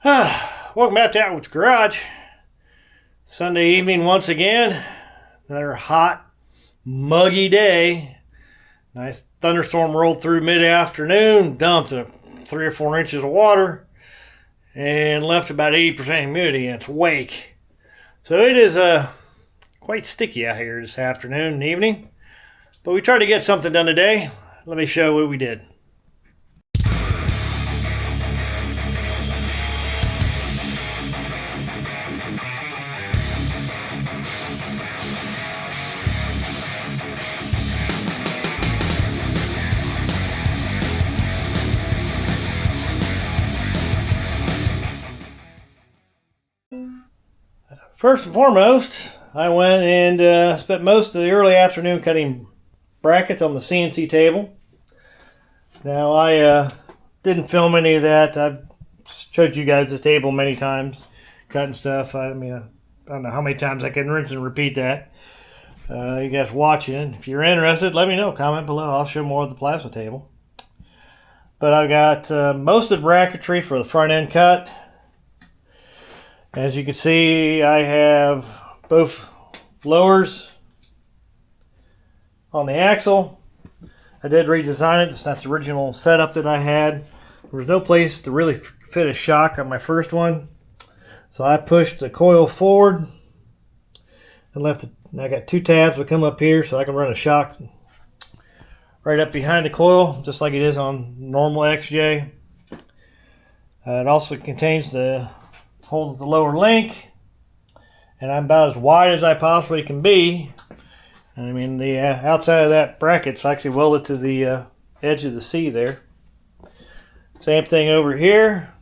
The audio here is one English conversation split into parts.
Welcome back to Outward's Garage. Sunday evening once again. Another hot, muggy day. Nice thunderstorm rolled through mid-afternoon, dumped 3 or 4 inches of water, and left about 80% humidity in its wake. So it is quite sticky out here this afternoon and evening. But we tried to get something done today. Let me show what we did. First and foremost, I went and spent most of the early afternoon cutting brackets on the CNC table. Now, I didn't film any of that. I've showed you guys the table many times, cutting stuff. I don't know how many times I can rinse and repeat that. You guys watching, if you're interested, let me know. Comment below. I'll show more of the plasma table. But I've got most of the bracketry for the front end cut. As you can see, I have both lowers on the axle. I did redesign it. It's not the original setup that I had. There was no place to really fit a shock on my first one. So I pushed the coil forward and left it. I got 2 tabs that come up here so I can run a shock right up behind the coil, just like it is on normal XJ. It also contains holds the lower link, and I'm about as wide as I possibly can be. I mean, the outside of that bracket's actually welded to the edge of the C there. Same thing over here,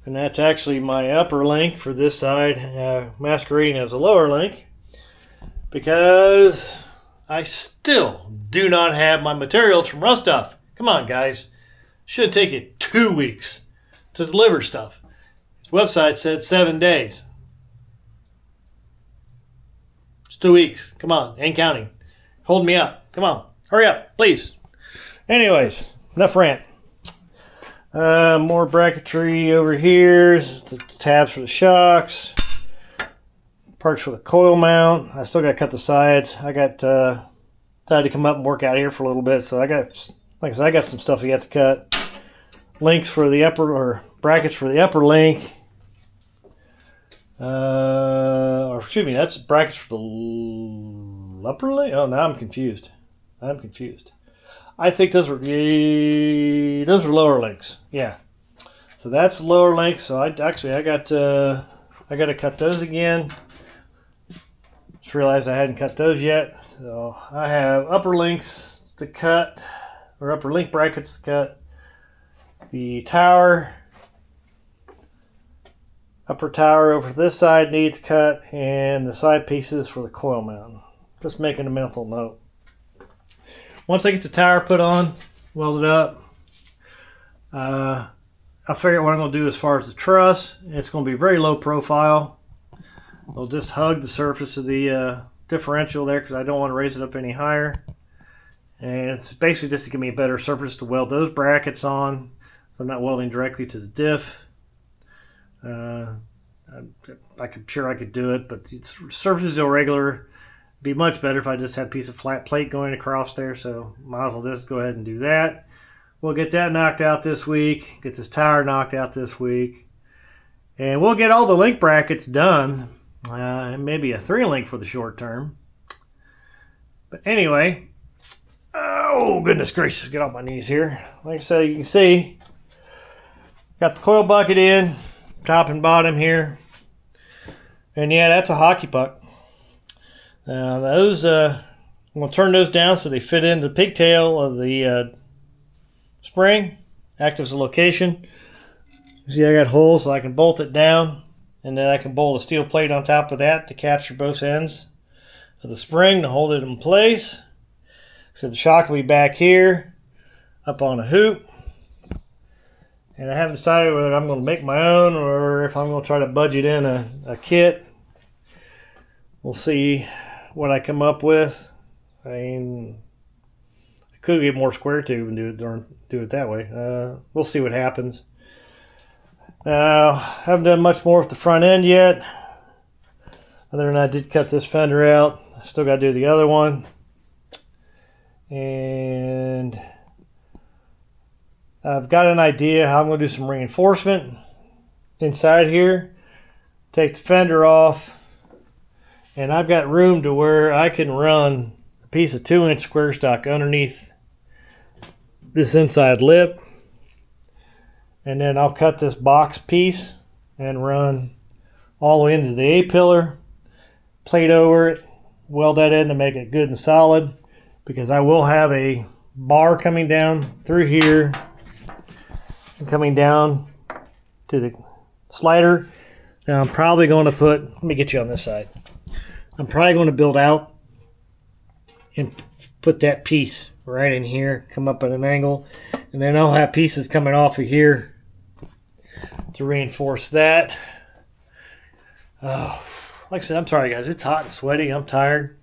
and that's actually my upper link for this side, masquerading as a lower link, because I still do not have my materials from Rust Off. Come on, guys. Should take it 2 weeks to deliver stuff. Website said 7 days. It's 2 weeks. Come on, ain't counting. Hold me up. Come on, hurry up, please. Anyways, enough rant. More bracketry over here. The tabs for the shocks. Parts for the coil mount. I still got to cut the sides. I got decided to come up and work out here for a little bit. So I got, like I said, I got some stuff you got to cut. Links for the upper, or brackets for the upper link. Or excuse me, that's brackets for the upper link. Oh, now I'm confused. I think those were lower links. Yeah. So that's lower links. So I got to cut those again. Just realized I hadn't cut those yet. So I have upper links to cut, or upper link brackets to cut. The tower. Upper tower over this side needs cut, and the side pieces for the coil mount. Just making a mental note. Once I get the tower put on, welded up, I'll figure out what I'm going to do as far as the truss. It's going to be very low profile. I'll just hug the surface of the differential there because I don't want to raise it up any higher. And it's basically just to give me a better surface to weld those brackets on. So I'm not welding directly to the diff. I'm sure I could do it, but the surface is irregular. It'd be much better if I just had a piece of flat plate going across there, so might as well just go ahead and do that. We'll get that knocked out this week, get this tower knocked out this week, and we'll get all the link brackets done, maybe a 3-link for the short term. But anyway, oh goodness gracious, get off my knees here. Like I said, you can see, got the coil bucket in, top and bottom here, and yeah, that's a hockey puck. Those I'm going to turn those down so they fit into the pigtail of the spring, act as a location. See, I got holes so I can bolt it down, and then I can bolt a steel plate on top of that to capture both ends of the spring to hold it in place. So the shock will be back here up on a hoop. And I haven't decided whether I'm going to make my own or if I'm going to try to budget in a kit. We'll see what I come up with. I mean, I could get more square tube and do it that way. We'll see what happens. Now, haven't done much more with the front end yet. Other than I did cut this fender out. I still got to do the other one. And I've got an idea how I'm going to do some reinforcement inside here. Take the fender off. And I've got room to where I can run a piece of 2-inch square stock underneath this inside lip. And then I'll cut this box piece and run all the way into the A-pillar. Plate over it. Weld that in to make it good and solid. Because I will have a bar coming down through here. And coming down to the slider. Now I'm probably going to put, let me get you on this side. I'm probably going to build out and put that piece right in here, come up at an angle, and then I'll have pieces coming off of here to reinforce that. Oh, like I said, I'm sorry guys, it's hot and sweaty, I'm tired.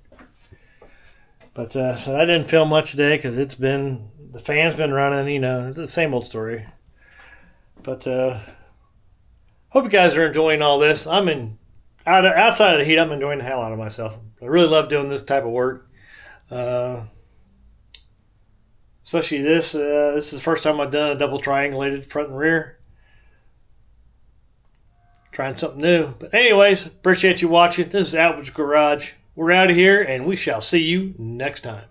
But so I didn't film much today because the fan's been running, you know, it's the same old story. But hope you guys are enjoying all this. Outside of the heat, I'm enjoying the hell out of myself. I really love doing this type of work. Especially this. This is the first time I've done a double triangulated front and rear. Trying something new. But anyways, appreciate you watching. This is Outward's Garage. We're out of here, and we shall see you next time.